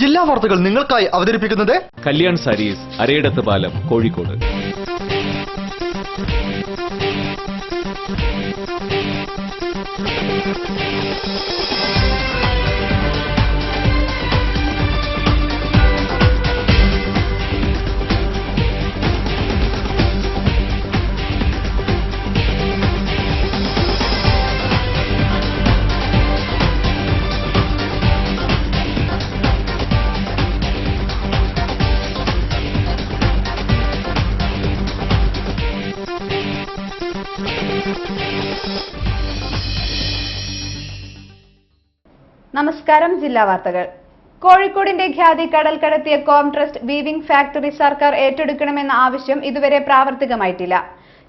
ജില്ലാ വാർത്തകൾ നിങ്ങൾക്കായി അവതരിപ്പിക്കുന്നത് കല്യാൺ സാരീസ്, അരയിടത്ത് പാലം, കോഴിക്കോട്. നമസ്കാരം. ജില്ലാ വാർത്തകൾ. കോഴിക്കോടിന്റെ ഖ്യാതി കടൽ കടത്തിയ കോം ട്രസ്റ്റ് വീവിംഗ് ഫാക്ടറി സർക്കാർ ഏറ്റെടുക്കണമെന്ന ആവശ്യം ഇതുവരെ പ്രാവർത്തികമായിട്ടില്ല.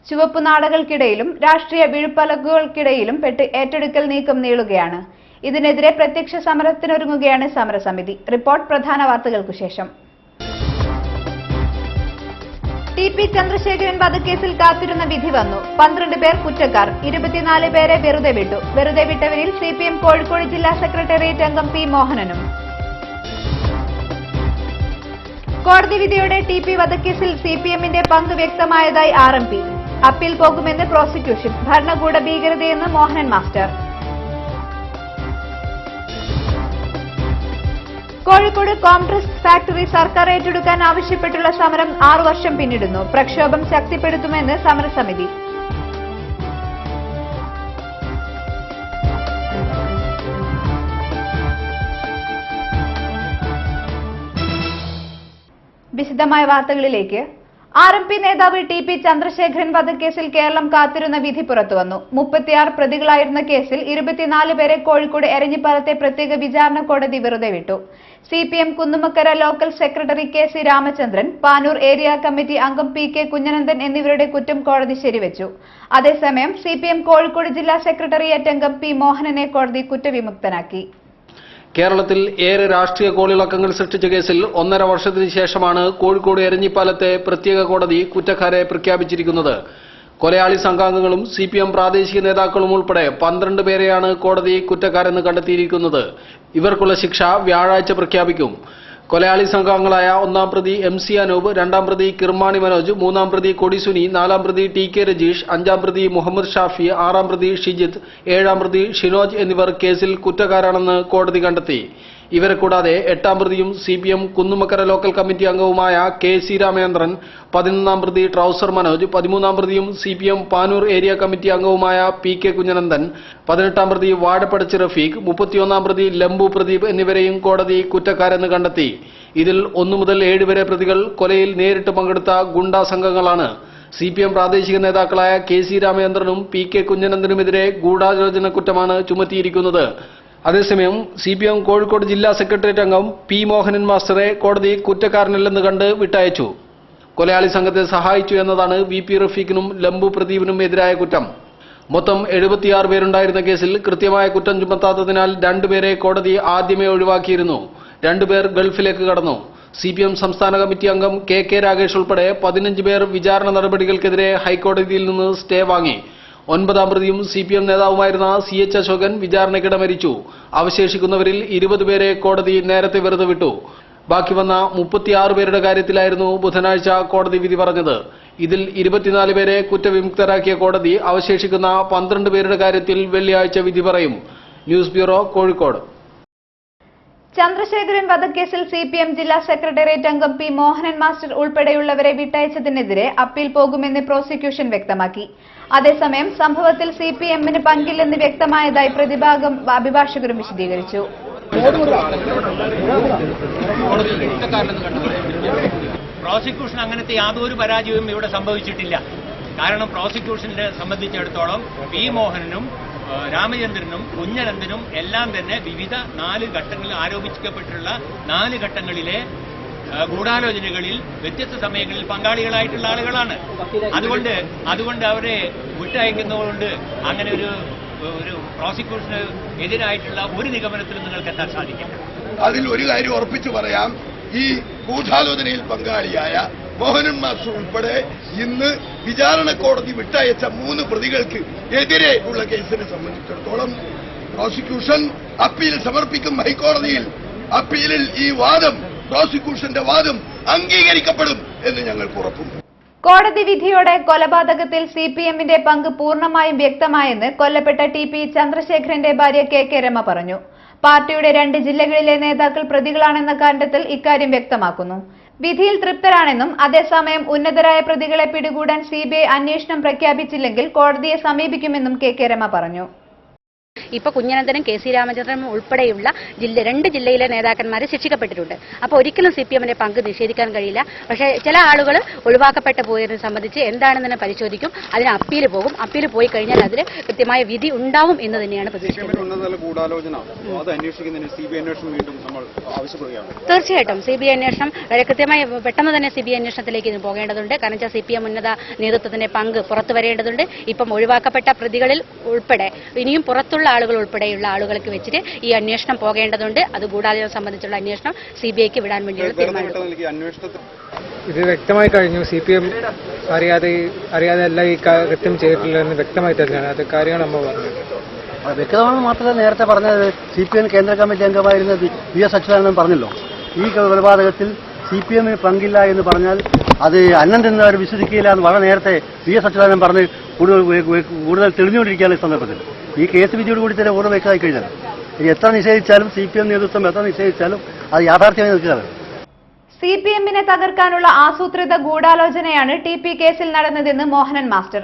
ചുവപ്പു നാടകൾക്കിടയിലും രാഷ്ട്രീയ വിഴുപ്പലകുകൾക്കിടയിലും പെട്ട് ഏറ്റെടുക്കൽ നീക്കം നീളുകയാണ്. ഇതിനെതിരെ പ്രത്യക്ഷ സമരത്തിനൊരുങ്ങുകയാണ് സമരസമിതി. റിപ്പോർട്ട് പ്രധാന വാർത്തകൾക്കു ശേഷം. ടി.പി. ചന്ദ്രശേഖരൻ വധക്കേസിൽ കാത്തിരുന്ന വിധി വന്നു. 12 പേർ കുറ്റക്കാർ, 24 പേരെ വെറുതെ വിട്ടു. വെറുതെ വിട്ടവരിൽ CPM കോഴിക്കോട് ജില്ലാ സെക്രട്ടേറിയറ്റ് അംഗം പി. മോഹനനും. കോടതി വിധിയോടെ ടി.പി. വധക്കേസിൽ CPMന്റെ പങ്ക് വ്യക്തമായതായി RMP. അപ്പീൽ പോകുമെന്ന് പ്രോസിക്യൂഷൻ. ഭരണകൂട ഭീകരതയെന്ന് Mohanan master. Kozhikode Comtrust factory സർക്കാർ ഏറ്റെടുക്കാൻ ആവശ്യപ്പെട്ടുള്ള സമരം 6 വർഷം പിന്നിടുന്നു. പ്രക്ഷോഭം ശക്തിപ്പെടുത്തുമെന്ന് സമരസമിതി. വിശദമായ വാർത്തകളിലേക്ക്. RMP നേതാവ് ടി.പി. ചന്ദ്രശേഖരൻ വധക്കേസിൽ കേരളം കാത്തിരുന്ന വിധി പുറത്തുവന്നു. 36 പ്രതികളായിരുന്ന കേസിൽ 24 പേരെ കോഴിക്കോട് എരഞ്ഞിപ്പാലത്തെ പ്രത്യേക വിചാരണ കോടതി വെറുതെ വിട്ടു. CPM Kunnumakkara local secretary KC Ramachandran, Panoor area committee അംഗം PK കുഞ്ഞനന്ദൻ എന്നിവരുടെ കുറ്റം കോടതി ശരിവച്ചു. അതേസമയം CPM കോഴിക്കോട് ജില്ലാ സെക്രട്ടേറിയറ്റ് അംഗം പി. മോഹനനെ കോടതി കുറ്റവിമുക്തനാക്കി. കേരളത്തിൽ ഏറെ രാഷ്ട്രീയ കോളിളക്കങ്ങൾ സൃഷ്ടിച്ച കേസിൽ 1.5 വർഷത്തിന് ശേഷമാണ് കോഴിക്കോട് എരഞ്ഞിപ്പാലത്തെ പ്രത്യേക കോടതി കുറ്റക്കാരെ പ്രഖ്യാപിച്ചിരിക്കുന്നത്. കൊലയാളി സംഘാംഗങ്ങളും CPM പ്രാദേശിക നേതാക്കളും ഉൾപ്പെടെ 12 പേരെയാണ് കോടതി കുറ്റക്കാരെന്ന് കണ്ടെത്തിയിരിക്കുന്നത്. ഇവർക്കുള്ള ശിക്ഷ വ്യാഴാഴ്ച പ്രഖ്യാപിക്കും. കൊലയാളി സംഘാംഗങ്ങളായ 1-ാം പ്രതി MC അനൂപ്, 2-ാം പ്രതി കിർമാണി മനോജ്, 3-ാം പ്രതി കൊടിസുനി, 4-ാം പ്രതി TK രജീഷ്, 5-ാം പ്രതി മുഹമ്മദ് ഷാഫി, 6-ാം പ്രതി ഷിജിത്ത്, 7-ാം പ്രതി ഷിനോജ് എന്നിവർ കേസിൽ കുറ്റക്കാരാണെന്ന് കോടതി കണ്ടെത്തി. ഇവരെ കൂടാതെ 8-ാം പ്രതിയും CPM കുന്നുമക്കര ലോക്കൽ കമ്മിറ്റി അംഗവുമായ KC രാമചന്ദ്രൻ, 11-ാം പ്രതി ട്രൗസർ മനോജ്, 13-ാം പ്രതിയും CPM പാനൂർ ഏരിയ കമ്മിറ്റി അംഗവുമായ PK കുഞ്ഞനന്ദൻ, 18-ാം പ്രതി വാടപ്പടച്ച് റഫീഖ്, 31-ാം പ്രതി ലംബു പ്രദീപ് എന്നിവരെയും കോടതി കുറ്റക്കാരെന്ന് കണ്ടെത്തി. ഇതിൽ 1 മുതൽ 7 വരെ പ്രതികൾ കൊലയിൽ നേരിട്ട് പങ്കെടുത്ത ഗുണ്ടാ സംഘങ്ങളാണ്. CPM പ്രാദേശിക നേതാക്കളായ KC രാമചന്ദ്രനും PK കുഞ്ഞനന്ദനുമെതിരെ ഗൂഢാലോചന കുറ്റമാണ് ചുമത്തിയിരിക്കുന്നത്. അതേസമയം CPM കോഴിക്കോട് ജില്ലാ സെക്രട്ടേറിയറ്റ് അംഗം പി. മോഹനൻ മാസ്റ്ററെ കോടതി കുറ്റക്കാരനല്ലെന്ന് കണ്ട് വിട്ടയച്ചു. കൊലയാളി സംഘത്തെ സഹായിച്ചു എന്നതാണ് VP റഫീഖിനും ലംബു പ്രദീപിനും എതിരായ കുറ്റം. മൊത്തം 76 പേരുണ്ടായിരുന്ന കേസിൽ കൃത്യമായ കുറ്റം ചുമത്താത്തതിനാൽ 2 പേരെ കോടതി ആദ്യമേ ഒഴിവാക്കിയിരുന്നു. 2 പേർ ഗൾഫിലേക്ക് കടന്നു. CPM സംസ്ഥാന കമ്മിറ്റി അംഗം KK രാഗേഷ് ഉൾപ്പെടെ 15 പേർ വിചാരണ നടപടികൾക്കെതിരെ ഹൈക്കോടതിയിൽ നിന്ന് സ്റ്റേ വാങ്ങി. 9-ാം പ്രതിയും CPM നേതാവുമായിരുന്ന CH അശോകൻ വിചാരണയ്ക്കിടെ മരിച്ചു. അവശേഷിക്കുന്നവരിൽ 20 പേരെ കോടതി നേരത്തെ വെറുതെ വിട്ടു. ബാക്കി വന്ന 36 പേരുടെ കാര്യത്തിലായിരുന്നു ബുധനാഴ്ച കോടതി വിധി പറഞ്ഞത്. ഇതിൽ 24 പേരെ കുറ്റവിമുക്തരാക്കിയ കോടതി അവശേഷിക്കുന്ന 12 പേരുടെ കാര്യത്തിൽ വെള്ളിയാഴ്ച വിധി പറയും. News bureau, Kozhikode. ചന്ദ്രശേഖരൻ വധക്കേസിൽ CPM ജില്ലാ സെക്രട്ടേറിയറ്റ് അംഗം പി. മോഹനൻ മാസ്റ്റർ ഉൾപ്പെടെയുള്ളവരെ വിട്ടയച്ചതിനെതിരെ അപ്പീൽ പോകുമെന്ന് പ്രോസിക്യൂഷൻ വ്യക്തമാക്കി. അതേസമയം സംഭവത്തിൽ CPMന് പങ്കില്ലെന്ന് വ്യക്തമായതായി പ്രതിഭാഗം അഭിഭാഷകരും വിശദീകരിച്ചു. പ്രോസിക്യൂഷൻ അങ്ങനത്തെ യാതൊരു പരാജയവും ഇവിടെ സംഭവിച്ചിട്ടില്ല. കാരണം പ്രോസിക്യൂഷനെ സംബന്ധിച്ചിടത്തോളം പി. മോഹനനും രാമചന്ദ്രനും കുഞ്ഞനന്ദനും എല്ലാം തന്നെ വിവിധ 4 ഘട്ടങ്ങളിൽ ആരോപിക്കപ്പെട്ടിട്ടുള്ള 4 ഘട്ടങ്ങളിലെ ഗൂഢാലോചനകളിൽ വ്യത്യസ്ത സമയങ്ങളിൽ പങ്കാളികളായിട്ടുള്ള ആളുകളാണ്. അതുകൊണ്ട് അവരെ വിട്ടയക്കുന്നതുകൊണ്ട് അങ്ങനെ ഒരു പ്രോസിക്യൂഷന് എതിരായിട്ടുള്ള ഒരു നിഗമനത്തിലും നിങ്ങൾക്ക് എത്താൻ സാധിക്കില്ല. അതിൽ ഒരു കാര്യം ഉറപ്പിച്ചു പറയാം, ഈ ഗൂഢാലോചനയിൽ പങ്കാളിയായ മോഹനൻ മാസ്റ്റർ ഉൾപ്പെടെ ഇന്ന് വിചാരണ കോടതി വിട്ടയച്ച 3 പ്രതികൾക്ക് എതിരെ ഉള്ള കേസിനെ സംബന്ധിച്ചിടത്തോളം പ്രോസിക്യൂഷൻ അപ്പീൽ സമർപ്പിക്കും ഹൈക്കോടതിയിൽ. അപ്പീലിൽ ഈ വാദം, പ്രോസിക്യൂഷന്റെ വാദം അംഗീകരിക്കപ്പെടും എന്ന് ഞങ്ങൾക്ക് ഉറപ്പുണ്ട്. കോടതി വിധിയോടെ കൊലപാതകത്തിൽ സിപിഎമ്മിന്റെ പങ്ക് പൂർണ്ണമായും വ്യക്തമായെന്ന് കൊല്ലപ്പെട്ട ടി.പി. ചന്ദ്രശേഖരന്റെ ഭാര്യ കെ രമ പറഞ്ഞു. പാർട്ടിയുടെ 2 ജില്ലകളിലെ നേതാക്കൾ പ്രതികളാണെന്ന കണ്ടെത്തൽ ഇക്കാര്യം വ്യക്തമാക്കുന്നു. വിധിയിൽ തൃപ്തരാണെന്നും അതേസമയം ഉന്നതരായ പ്രതികളെ പിടികൂടാൻ സിബിഐ അന്വേഷണം പ്രഖ്യാപിച്ചില്ലെങ്കിൽ കോടതിയെ സമീപിക്കുമെന്നും കെ രമ പറഞ്ഞു. ഇപ്പോൾ കുഞ്ഞനന്തനും കെ.സി. രാമചന്ദ്രനും ഉൾപ്പെടെയുള്ള 2 ജില്ലയിലെ നേതാക്കന്മാരെ ശിക്ഷിക്കപ്പെട്ടിട്ടുണ്ട്. അപ്പോൾ ഒരിക്കലും സിപിഎമ്മിന്റെ പങ്ക് നിഷേധിക്കാൻ കഴിയില്ല. പക്ഷേ ചില ആളുകൾ ഒഴിവാക്കപ്പെട്ടു പോയതിനെ സംബന്ധിച്ച് എന്താണെന്ന് പരിശോധിക്കും. അതിന് അപ്പീൽ പോകും. അപ്പീൽ പോയി കഴിഞ്ഞാൽ അതിൽ കൃത്യമായ വിധി ഉണ്ടാവും എന്ന് തന്നെയാണ് പ്രതീക്ഷിക്കുന്നത്. തീർച്ചയായിട്ടും സിബിഐ അന്വേഷണം കൃത്യമായി പെട്ടെന്ന് തന്നെ സിബിഐ അന്വേഷണത്തിലേക്ക് ഇത് പോകേണ്ടതുണ്ട്. കാരണം വെച്ചാൽ സിപിഎം ഉന്നത നേതൃത്വത്തിന്റെ പങ്ക് പുറത്തു വരേണ്ടതുണ്ട്. ഇപ്പം ഒഴിവാക്കപ്പെട്ട പ്രതികളിൽ ഉൾപ്പെടെ ഇനിയും പുറത്തുള്ള ആളുകൾ ഉൾപ്പെടെയുള്ള ആളുകൾക്ക് വെച്ചിട്ട് ഈ അന്വേഷണം പോകേണ്ടതുണ്ട്. അത് ഗൂഢാലോചന സംബന്ധിച്ചുള്ള അന്വേഷണം സിബിഐക്ക് വിടാൻ വേണ്ടിയുള്ള തീരുമാനം. ഇത് വ്യക്തമായി കഴിഞ്ഞു. സിപിഎം അറിയാതെ അല്ല ഈ കൃത്യം ചെയ്തിട്ടില്ലെന്ന് വ്യക്തമായി തന്നെയാണ് അത് കാര്യമാണ് നമ്മൾ പറഞ്ഞത്. വ്യക്തമാണെന്ന് മാത്രമല്ല, നേരത്തെ പറഞ്ഞത് സിപിഎം കേന്ദ്ര കമ്മിറ്റി അംഗമായിരുന്ന വി.എസ്. അച്യുതാനന്ദൻ പറഞ്ഞല്ലോ, ഈ കൊലപാതകത്തിൽ സിപിഎമ്മിന് പങ്കില്ല എന്ന് പറഞ്ഞാൽ അത് അനന്തൻ എന്നവർ വിശ്വസിക്കില്ല എന്ന് വളരെ നേരത്തെ വി.എസ്. അച്യുതാനന്ദൻ പറഞ്ഞ് കൂടുതൽ തെളിഞ്ഞുകൊണ്ടിരിക്കുകയാണ് ഈ സന്ദർഭത്തിൽ. ഈ കേസ് വിധിയോട് കൂടി തന്നെ ഓർമ്മ വെക്കായി കഴിഞ്ഞാൽ എത്ര നിഷേധിച്ചാലും സിപിഎം നേതൃത്വം എത്ര നിഷേധിച്ചാലും അത് യാഥാർത്ഥ്യമായി നിൽക്കുകയാണ്. സിപിഎമ്മിനെ തകർക്കാനുള്ള ആസൂത്രിത ഗൂഢാലോചനയാണ് ടി.പി. കേസിൽ നടന്നതെന്ന് മോഹനൻ മാസ്റ്റർ.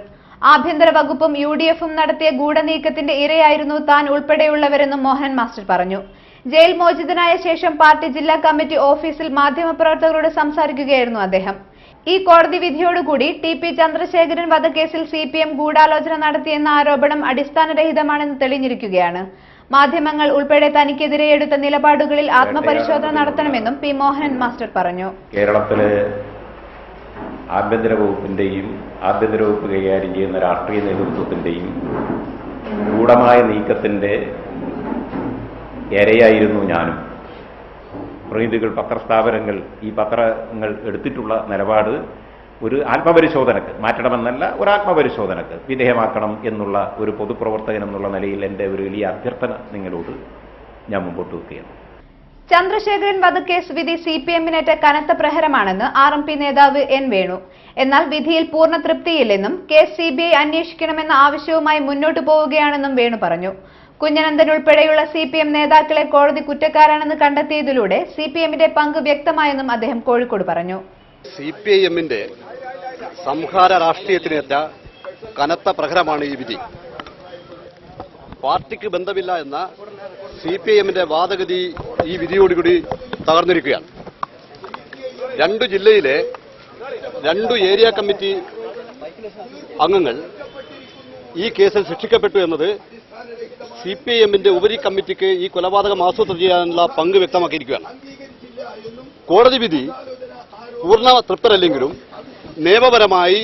ആഭ്യന്തര വകുപ്പും യുഡിഎഫും നടത്തിയ ഗൂഢനീക്കത്തിന്റെ ഇരയായിരുന്നു താൻ ഉൾപ്പെടെയുള്ളവരെന്നും മോഹനൻ മാസ്റ്റർ പറഞ്ഞു. ജയിൽ മോചിതനായ ശേഷം പാർട്ടി ജില്ലാ കമ്മിറ്റി ഓഫീസിൽ മാധ്യമപ്രവർത്തകരോട് സംസാരിക്കുകയായിരുന്നു അദ്ദേഹം. ഈ കോടതി വിധിയോടുകൂടി ടി.പി. ചന്ദ്രശേഖരൻ വധക്കേസിൽ സിപിഎം ഗൂഢാലോചന നടത്തിയെന്ന ആരോപണം അടിസ്ഥാനരഹിതമാണെന്ന് തെളിഞ്ഞിരിക്കുകയാണ്. മാധ്യമങ്ങൾ ഉൾപ്പെടെ തനിക്കെതിരെ എടുത്ത നിലപാടുകളിൽ ആത്മപരിശോധന നടത്തണമെന്നും പി. മോഹനൻ മാസ്റ്റർ പറഞ്ഞു. കേരളത്തിലെ ആഭ്യന്തര വകുപ്പിന്റെയും ആഭ്യന്തര വകുപ്പ് കൈകാര്യം ചെയ്യുന്ന രാഷ്ട്രീയ നേതൃത്വത്തിന്റെയും ഗൂഢമായ നീക്കത്തിന്റെ ഇരയായിരുന്നു ഞാനും. പ്രതിനിധികൾ, പത്രസ്ഥാപനങ്ങൾ, ഈ പത്രങ്ങൾ എടുത്തിട്ടുള്ള നിലപാട് ഒരു ആത്മപരിശോധനക്ക്, മാറ്റണമെന്നല്ല, ഒരു ആത്മപരിശോധനക്ക് വിധേയമാക്കണം എന്നുള്ള ഒരു പൊതുപ്രവർത്തകൻ എന്നുള്ള നിലയിൽ എൻ്റെ ഒരു വലിയ അഭ്യർത്ഥന നിങ്ങളോട് ഞാൻ മുമ്പോട്ട് വെക്കുകയാണ്. ചന്ദ്രശേഖരൻ വധക്കേസ് വിധി സിപിഎമ്മിനേറ്റ കനത്ത പ്രഹരമാണെന്ന് ആർ.എം.പി. നേതാവ് എൻ. വേണു. എന്നാൽ വിധിയിൽ പൂർണ്ണ തൃപ്തിയില്ലെന്നും കേസ് സിബിഐ അന്വേഷിക്കണമെന്ന ആവശ്യവുമായി മുന്നോട്ടു പോവുകയാണെന്നും വേണു പറഞ്ഞു. കുഞ്ഞനന്തൻ ഉൾപ്പെടെയുള്ള സിപിഎം നേതാക്കളെ കോടതി കുറ്റക്കാരാണെന്ന് കണ്ടെത്തിയതിലൂടെ സിപിഎമ്മിന്റെ പങ്ക് വ്യക്തമായെന്നും അദ്ദേഹം കോഴിക്കോട് പറഞ്ഞു. സിപിഐഎമ്മിന്റെ സംഹാര രാഷ്ട്രീയത്തിനേറ്റ കനത്ത പ്രഹരമാണ് ഈ വിധി. പാർട്ടിക്ക് ബന്ധമില്ല എന്ന സിപിഐഎമ്മിന്റെ വാദഗതി ഈ വിധിയോടുകൂടി തകർന്നിരിക്കുകയാണ്. 2 ജില്ലയിലെ 2 ഏരിയ കമ്മിറ്റി അംഗങ്ങൾ ഈ കേസിൽ ശിക്ഷിക്കപ്പെട്ടു എന്നത് സിപിഐഎമ്മിന്റെ ഉപരി കമ്മിറ്റിക്ക് ഈ കൊലപാതകം ആസൂത്രണം ചെയ്യാനുള്ള പങ്ക് വ്യക്തമാക്കിയിരിക്കുകയാണ്. കോടതി വിധി പൂർണ്ണ തൃപ്തരല്ലെങ്കിലും നിയമപരമായി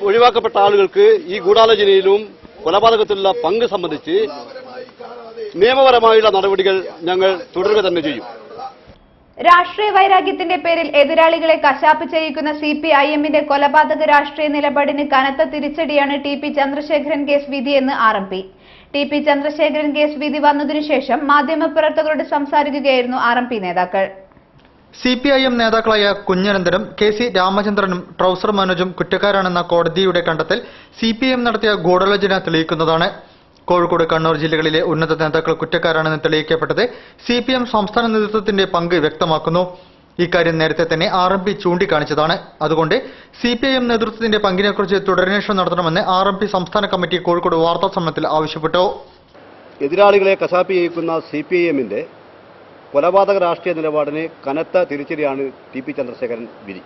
ഒഴിവാക്കപ്പെട്ട ആളുകൾക്ക് ഈ ഗൂഢാലോചനയിലും കൊലപാതകത്തിലുള്ള പങ്ക് സംബന്ധിച്ച് നിയമപരമായുള്ള നടപടികൾ ഞങ്ങൾ തുടരുക തന്നെ ചെയ്യും. രാഷ്ട്രീയ വൈരാഗ്യത്തിന്റെ പേരിൽ എതിരാളികളെ കശാപ്പ് ചെയ്യിക്കുന്ന സിപിഐഎമ്മിന്റെ കൊലപാതക രാഷ്ട്രീയ നിലപാടിന് കനത്ത തിരിച്ചടിയാണ് ടി.പി. ചന്ദ്രശേഖരൻ കേസ് വിധിയെന്ന് ആർ.എം.പി. ടി.പി. ചന്ദ്രശേഖരൻ കേസ് വിധി വന്നതിനുശേഷം മാധ്യമപ്രവർത്തകരോട് സംസാരിക്കുകയായിരുന്നു ആർ.എം.പി. നേതാക്കൾ. സിപിഐഎം നേതാക്കളായ കുഞ്ഞനന്തനും കെ.സി. രാമചന്ദ്രനും ട്രൗസർ മനോജും കുറ്റക്കാരാണെന്ന കോടതിയുടെ കണ്ടെത്തൽ സിപിഐഎം നടത്തിയ ഗൂഢാലോചന തെളിയിക്കുന്നതാണ്. കോഴിക്കോട്, കണ്ണൂർ ജില്ലകളിലെ ഉന്നത നേതാക്കൾ കുറ്റക്കാരാണെന്ന് തെളിയിക്കപ്പെട്ടത് സിപിഎം സംസ്ഥാന നേതൃത്വത്തിന്റെ പങ്ക് വ്യക്തമാക്കുന്നു. ഇക്കാര്യം നേരത്തെ തന്നെ ആർ.എം.പി. ചൂണ്ടിക്കാണിച്ചതാണ്. അതുകൊണ്ട് സിപിഐഎം നേതൃത്വത്തിന്റെ പങ്കിനെക്കുറിച്ച് തുടരന്വേഷണം നടത്തണമെന്ന് ആർ.എം.പി. സംസ്ഥാന കമ്മിറ്റി കോഴിക്കോട് വാർത്താസമ്മേളനത്തിൽ ആവശ്യപ്പെട്ടു. എതിരാളികളെ കശാപ്പ് ചെയ്യിക്കുന്ന സിപിഐഎമ്മിന്റെ കൊലപാതക രാഷ്ട്രീയ നിലപാടിന് കനത്ത തിരിച്ചടിയാണ് ടി.പി. ചന്ദ്രശേഖരൻ വിധി.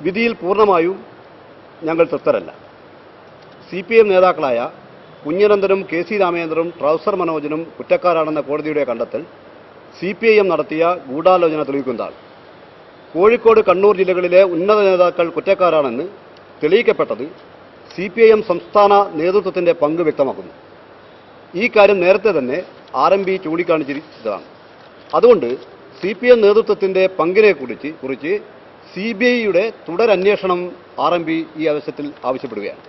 വിധിയിൽ പൂർണ്ണമായും ഞങ്ങൾ തൃപ്തരല്ല. സിപിഎം നേതാക്കളായ കുഞ്ഞനന്തനും കെ.സി. രാമചന്ദ്രനും ട്രൗസർ മനോജനും കുറ്റക്കാരാണെന്ന കോടതിയുടെ കണ്ടെത്തൽ സിപിഐഎം നടത്തിയ ഗൂഢാലോചന തെളിയിക്കുന്നതാണ്. കോഴിക്കോട്, കണ്ണൂർ ജില്ലകളിലെ ഉന്നത നേതാക്കൾ കുറ്റക്കാരാണെന്ന് തെളിയിക്കപ്പെട്ടത് സിപിഐഎം സംസ്ഥാന നേതൃത്വത്തിന്റെ പങ്ക് വ്യക്തമാക്കുന്നു. ഈ കാര്യം നേരത്തെ തന്നെ ആർ.എം.പി. ചൂണ്ടിക്കാണിച്ചിരിച്ചതാണ്. അതുകൊണ്ട് സിപിഎം നേതൃത്വത്തിന്റെ പങ്കിനെ കുറിച്ച് സിബിഐയുടെ തുടരന്വേഷണം ആർ.എം.പി. ഈ അവസരത്തിൽ ആവശ്യപ്പെടുകയാണ്.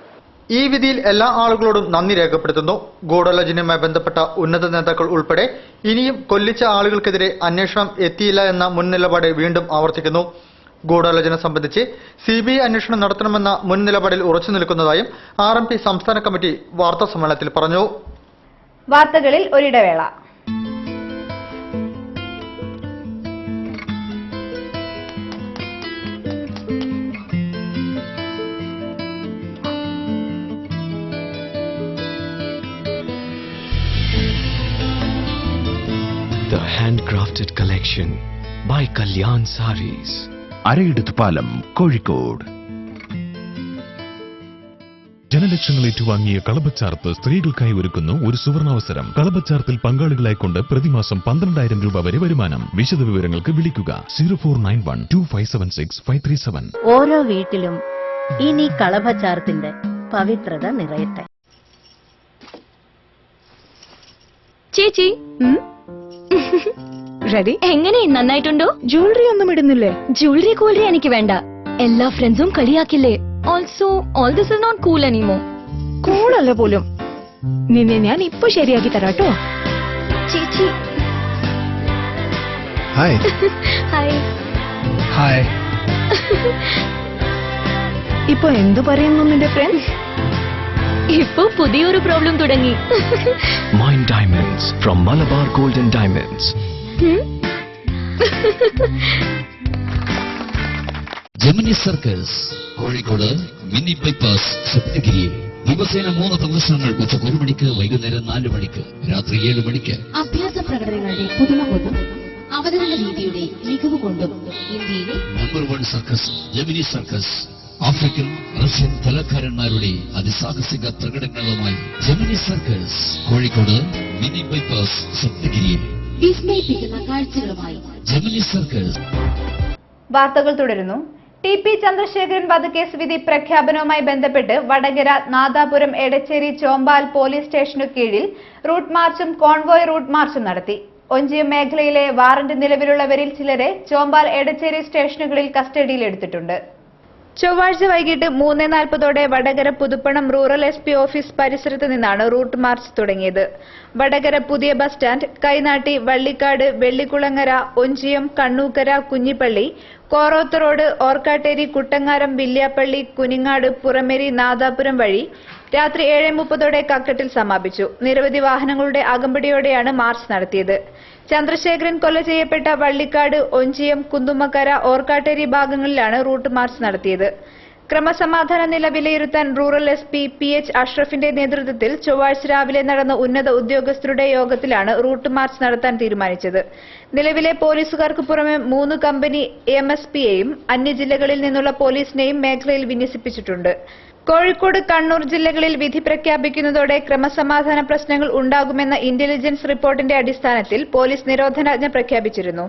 ഈ വിധിയിൽ എല്ലാ ആളുകളോടും നന്ദി രേഖപ്പെടുത്തുന്നു. ഗൂഢാലോചനയുമായി ബന്ധപ്പെട്ട ഉന്നത നേതാക്കൾ ഉൾപ്പെടെ ഇനിയും കൊല്ലിച്ച ആളുകൾക്കെതിരെ അന്വേഷണം എത്തിയില്ല എന്ന മുൻ നിലപാട് വീണ്ടും ആവർത്തിക്കുന്നു. ഗൂഢാലോചന സംബന്ധിച്ച് CBI അന്വേഷണം നടത്തണമെന്ന മുൻ നിലപാടിൽ ഉറച്ചു നിൽക്കുന്നതായും RMP സംസ്ഥാന കമ്മിറ്റി വാർത്താസമ്മേളനത്തിൽ പറഞ്ഞു. വാർത്തകളിൽ ഒരിടവേള. The handcrafted collection by Kalyan Sarees. അരയിടത്ത് പാലം, കോഴിക്കോട്. ജനലക്ഷങ്ങൾ ഏറ്റുവാങ്ങിയ കളഭച്ചാർത്ത് സ്ത്രീകൾക്കായി ഒരുക്കുന്നു ഒരു സുവർണാവസരം. കളഭച്ചാർത്തിൽ പങ്കാളികളായിക്കൊണ്ട് പ്രതിമാസം 12,000 രൂപ വരെ വരുമാനം. വിശദ വിവരങ്ങൾക്ക് വിളിക്കുക 04912576 ഓരോ വീട്ടിലും ഇനി കളഭച്ചാർത്തിന്റെ പവിത്രത നിറയട്ടെ. ചേച്ചി റെഡി? എങ്ങനെ, നന്നായിട്ടുണ്ടോ? ജ്വല്ലറി ഒന്നും ഇടുന്നില്ലേ? ജ്വല്ലറി കൂലറി എനിക്ക് വേണ്ട. എല്ലാ ഫ്രണ്ട്സും കളിയാക്കില്ലേ. Also all this is not cool anymore. Cool അല്ല പോലും. നിന്നെ ഞാൻ ഇപ്പൊ ശരിയാക്കി തരാട്ടോ. ചേച്ചി ഹായ്. Hi hi. ഇപ്പൊ എന്തു പറയുന്നു നിന്റെ ഫ്രണ്ട്സ്? ഇപ്പൊ പുതിയൊരു പ്രോബ്ലം തുടങ്ങി. Mind Diamonds from Malabar Golden Diamonds. Gemini circus Kozhikode mini bypass സപ്തഗിരിയിൽ ദിവസേന 3 പ്രദർശനങ്ങൾ. ഉച്ചക്ക് 1 മണിക്ക്, വൈകുന്നേരം 4 മണിക്ക്, രാത്രി 7 മണിക്ക്. അഭ്യാസ പ്രകടനങ്ങളുടെ പുതുമ കൊണ്ടും അവതരണ രീതിയുടെ മികവ് കൊണ്ടും ഇന്ത്യയിലെ number 1 circus Gemini circus. African, Russian കലാകാരന്മാരുടെ അതിസാഹസിക പ്രകടനങ്ങളുമായി Gemini circus Kozhikode mini bypass സപ്തഗിരിയിൽ. വിസ്മയിപ്പിക്കുന്ന കാഴ്ചകളുമായി ജെമിനി സർക്കസ്. വാർത്തകൾ തുടരുന്നു. TP ചന്ദ്രശേഖരൻ വധക്കേസ് വിധി പ്രഖ്യാപനവുമായി ബന്ധപ്പെട്ട് വടകര, നാദാപുരം, എടച്ചേരി, ചോമ്പാൽ പോലീസ് സ്റ്റേഷനു കീഴിൽ റൂട്ട് മാർച്ചും കോൺവോയ് റൂട്ട് മാർച്ചും നടത്തി. ഒഞ്ചിയം മേഖലയിലെ വാറന്റ് നിലവിലുള്ളവരിൽ ചിലരെ ചോമ്പാൽ, എടച്ചേരി സ്റ്റേഷനുകളിൽ കസ്റ്റഡിയിലെടുത്തിട്ടുണ്ട്. ചൊവ്വാഴ്ച വൈകിട്ട് 3:40 Vadakara Puthuppanam rural SP office പരിസരത്ത് നിന്നാണ് റൂട്ട് മാർച്ച് തുടങ്ങിയത്. വടകര പുതിയ bus stand, Kainatty, Vallikkad, Vellikulangara, Onchiyam, Kannookkara, Kunhippally, Koroth road, Orkkatteri, Kuttangaram, Villiappally, Kuningad, Purameri, Nadapuram വഴി രാത്രി 7:30 കക്കട്ടിൽ സമാപിച്ചു. നിരവധി വാഹനങ്ങളുടെ അകമ്പടിയോടെയാണ് മാർച്ച് നടത്തിയത്. ചന്ദ്രശേഖരൻ കൊല ചെയ്യപ്പെട്ട വള്ളിക്കാട്, ഒഞ്ചിയം, കുന്തുമക്കര, ഓർക്കാട്ടേരി ഭാഗങ്ങളിലാണ് റൂട്ട് മാർച്ച് നടത്തിയത്. ക്രമസമാധാന നില വിലയിരുത്താൻ റൂറൽ SP PH അഷ്റഫിന്റെ നേതൃത്വത്തിൽ ചൊവ്വാഴ്ച രാവിലെ നടന്ന ഉന്നത ഉദ്യോഗസ്ഥരുടെ യോഗത്തിലാണ് റൂട്ട് മാർച്ച് നടത്താൻ തീരുമാനിച്ചത്. നിലവിലെ പോലീസുകാർക്ക് പുറമെ 3 കമ്പനി MSPയെയും അന്യജില്ലകളിൽ നിന്നുള്ള പോലീസിനെയും മേഖലയിൽ വിന്യസിപ്പിച്ചിട്ടുണ്ട്. കോഴിക്കോട്, കണ്ണൂർ ജില്ലകളിൽ വിധി പ്രഖ്യാപിക്കുന്നതോടെ ക്രമസമാധാന പ്രശ്നങ്ങൾ ഉണ്ടാകുമെന്ന ഇന്റലിജൻസ് റിപ്പോർട്ടിന്റെ അടിസ്ഥാനത്തിൽ പോലീസ് നിരോധനാജ്ഞ പ്രഖ്യാപിച്ചിരുന്നു.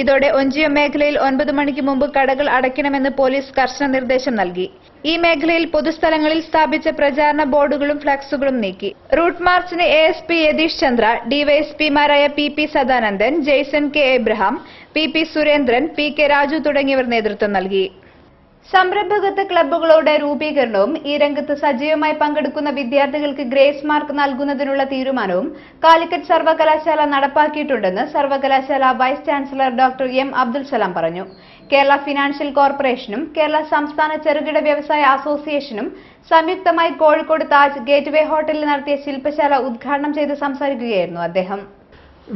ഇതോടെ ഒഞ്ചിയം മേഖലയിൽ 9 മണിക്ക് മുമ്പ് കടകൾ അടയ്ക്കണമെന്ന് പോലീസ് കർശന നിർദ്ദേശം നൽകി. ഈ മേഖലയിൽ പൊതുസ്ഥലങ്ങളിൽ സ്ഥാപിച്ച പ്രചാരണ ബോർഡുകളും ഫ്ലക്സുകളും നീക്കി. റൂട്ട് മാർച്ചിന് ASP യതീഷ് ചന്ദ്ര, DYSPമാരായ PP Sadanandan, Jaison K Abraham, PP Surendran, PK Raju തുടങ്ങിയവർ നേതൃത്വം നൽകി. സംരംഭകത്വ ക്ലബ്ബുകളുടെ രൂപീകരണവും ഈ രംഗത്ത് സജീവമായി പങ്കെടുക്കുന്ന വിദ്യാർത്ഥികൾക്ക് ഗ്രേസ് മാർക്ക് നൽകുന്നതിനുള്ള തീരുമാനവും കാലിക്കറ്റ് സർവകലാശാല നടപ്പാക്കിയിട്ടുണ്ടെന്ന് സർവകലാശാല vice chancellor doctor M Abdul Salam പറഞ്ഞു. കേരള ഫിനാൻഷ്യൽ കോർപ്പറേഷനും കേരള സംസ്ഥാന ചെറുകിട വ്യവസായ അസോസിയേഷനും സംയുക്തമായി കോഴിക്കോട് താജ് ഗേറ്റ്വേ ഹോട്ടലിൽ നടത്തിയ ശില്പശാല ഉദ്ഘാടനം ചെയ്ത് സംസാരിക്കുകയായിരുന്നു അദ്ദേഹം.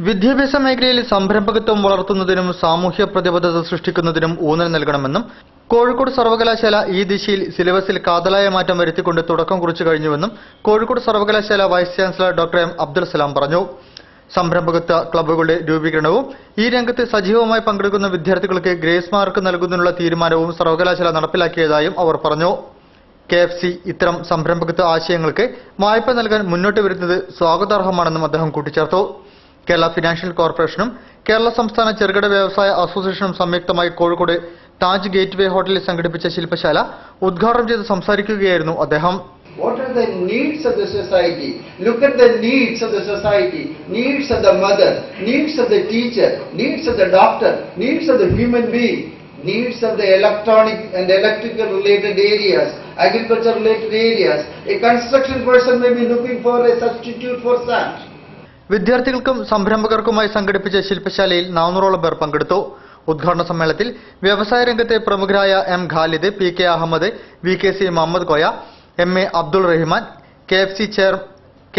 വിദ്യാഭ്യാസ മേഖലയിൽ സംരംഭകത്വം വളർത്തുന്നതിനും സാമൂഹ്യ പ്രതിബദ്ധത സൃഷ്ടിക്കുന്നതിനും ഊന്നൽ നൽകണമെന്നും കോഴിക്കോട് സർവകലാശാല ഈ ദിശയിൽ സിലബസിൽ കാതലായ മാറ്റം വരുത്തിക്കൊണ്ട് തുടക്കം കുറിച്ചു കഴിഞ്ഞുവെന്നും കോഴിക്കോട് സർവകലാശാല vice chancellor doctor M Abdul Salam പറഞ്ഞു. സംരംഭകത്വ ക്ലബ്ബുകളുടെ രൂപീകരണവും ഈ രംഗത്ത് സജീവമായി പങ്കെടുക്കുന്ന വിദ്യാർത്ഥികൾക്ക് ഗ്രേസ് മാർക്ക് നൽകുന്നതിനുള്ള തീരുമാനവും സർവകലാശാല നടപ്പിലാക്കിയതായും അവർ പറഞ്ഞു. KFC ഇത്തരം സംരംഭകത്വ ആശയങ്ങൾക്ക് വായ്പ നൽകാൻ മുന്നോട്ട് വരുന്നത് സ്വാഗതാർഹമാണെന്നും അദ്ദേഹം കൂട്ടിച്ചേർത്തു. കേരള ഫിനാൻഷ്യൽ കോർപ്പറേഷനും കേരള സംസ്ഥാന ചെറുകിട വ്യവസായ അസോസിയേഷനും സംയുക്തമായി കോഴിക്കോട് താജ് ഗേറ്റ്വേ ഹോട്ടലിൽ സംഘടിപ്പിച്ച ശില്പശാല ഉദ്ഘാടനം ചെയ്ത് സംസാരിക്കുകയായിരുന്നു അദ്ദേഹം. What are the needs of the society? Look at the needs of the society. Needs of the mother, needs of the teacher, needs of the doctor, needs of the human being. needs of the electronic and electrical related areas, agriculture related areas. A construction person may be looking for a substitute for sand. വിദ്യാർത്ഥികൾക്കും സംരംഭകർക്കുമായി സംഘടിപ്പിച്ച ശില്പശാലയിൽ 400ഓളം പേർ പങ്കെടുത്തു. ഉദ്ഘാടന സമ്മേളനത്തിൽ വ്യവസായ രംഗത്തെ പ്രമുഖരായ M Khalid, P K Ahammed, V K C Muhammad Koya, M A Abdul Rahman, K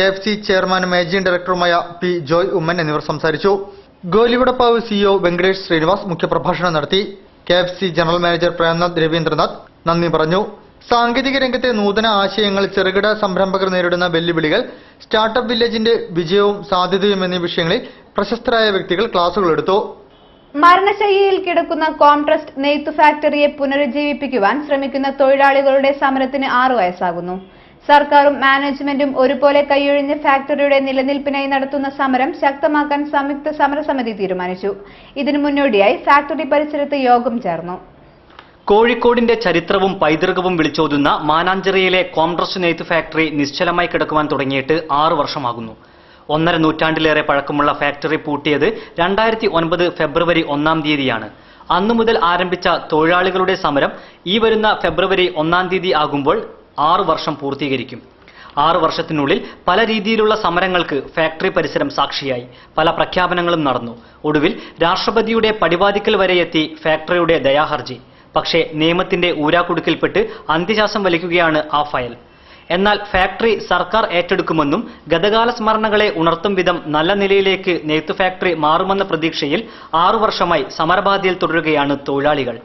F C ചെയർമാനും മാനേജിംഗ് ഡയറക്ടറുമായ പി ജോയ് ഉമ്മൻ എന്നിവർ സംസാരിച്ചു. ഗോലിവടപ്പാവ് സിഇഒ വെങ്കടേഷ് ശ്രീനിവാസ് മുഖ്യപ്രഭാഷണം നടത്തി. K F C general manager Premnath Ravindranath നന്ദി പറഞ്ഞു. സാങ്കേതിക രംഗത്തെ നൂതന ആശയങ്ങൾ, ചെറുകിട സംരംഭകർ നേരിടുന്ന വെല്ലുവിളികൾ, സ്റ്റാർട്ടപ്പ് വില്ലേജിന്റെ വിജയവും സാധ്യതയും എന്നീ വിഷയങ്ങളിൽ പ്രശസ്തരായ വ്യക്തികൾ ക്ലാസുകൾ എടുത്തു. മരണശയ്യയിൽ കിടക്കുന്ന കോംട്രസ്റ്റ് നെയ്ത്തു ഫാക്ടറിയെ പുനരുജ്ജീവിപ്പിക്കുവാൻ ശ്രമിക്കുന്ന തൊഴിലാളികളുടെ സമരത്തിന് 6 വയസ്സാകുന്നു. സർക്കാരും മാനേജ്മെന്റും ഒരുപോലെ കൈയൊഴിഞ്ഞ് ഫാക്ടറിയുടെ നിലനിൽപ്പിനായി നടത്തുന്ന സമരം ശക്തമാക്കാൻ സംയുക്ത സമരസമിതി തീരുമാനിച്ചു. ഇതിനു മുന്നോടിയായി ഫാക്ടറി പരിസരത്ത് യോഗം ചേർന്നു. കോഴിക്കോടിന്റെ ചരിത്രവും പൈതൃകവും വിളിച്ചോതുന്ന മാനാഞ്ചിറയിലെ കോംട്രസ്റ്റ് നെയ്ത്ത് ഫാക്ടറി നിശ്ചലമായി കിടക്കുവാൻ തുടങ്ങിയിട്ട് 6 വർഷമാകുന്നു. 1.5 നൂറ്റാണ്ടിലേറെ പഴക്കമുള്ള ഫാക്ടറി പൂട്ടിയത് 2009 ഫെബ്രുവരി 1-ാം തീയതിയാണ്. അന്നു മുതൽ ആരംഭിച്ച തൊഴിലാളികളുടെ സമരം ഈ വരുന്ന ഫെബ്രുവരി 1-ാം തീയതി ആകുമ്പോൾ 6 വർഷം പൂർത്തീകരിക്കും. 6 വർഷത്തിനുള്ളിൽ പല രീതിയിലുള്ള സമരങ്ങൾക്ക് ഫാക്ടറി പരിസരം സാക്ഷിയായി. പല പ്രഖ്യാപനങ്ങളും നടന്നു. ഒടുവിൽ രാഷ്ട്രപതിയുടെ പടിവാതിക്കൽ വരെ എത്തി ഫാക്ടറിയുടെ ദയാഹർജി. പക്ഷേ നിയമത്തിന്റെ ഊരാക്കുടുക്കിൽപ്പെട്ട് അന്ത്യശ്വാസം വലിക്കുകയാണ് ആ ഫയൽ. എന്നാൽ ഫാക്ടറി സർക്കാർ ഏറ്റെടുക്കുമെന്നും ഗതകാല സ്മരണകളെ ഉണർത്തും വിധം നല്ല നിലയിലേക്ക് നെയ്ത്ത് ഫാക്ടറി മാറുമെന്ന പ്രതീക്ഷയിൽ 6 വർഷമായി സമരബാധയിൽ തുടരുകയാണ് തൊഴിലാളികൾ.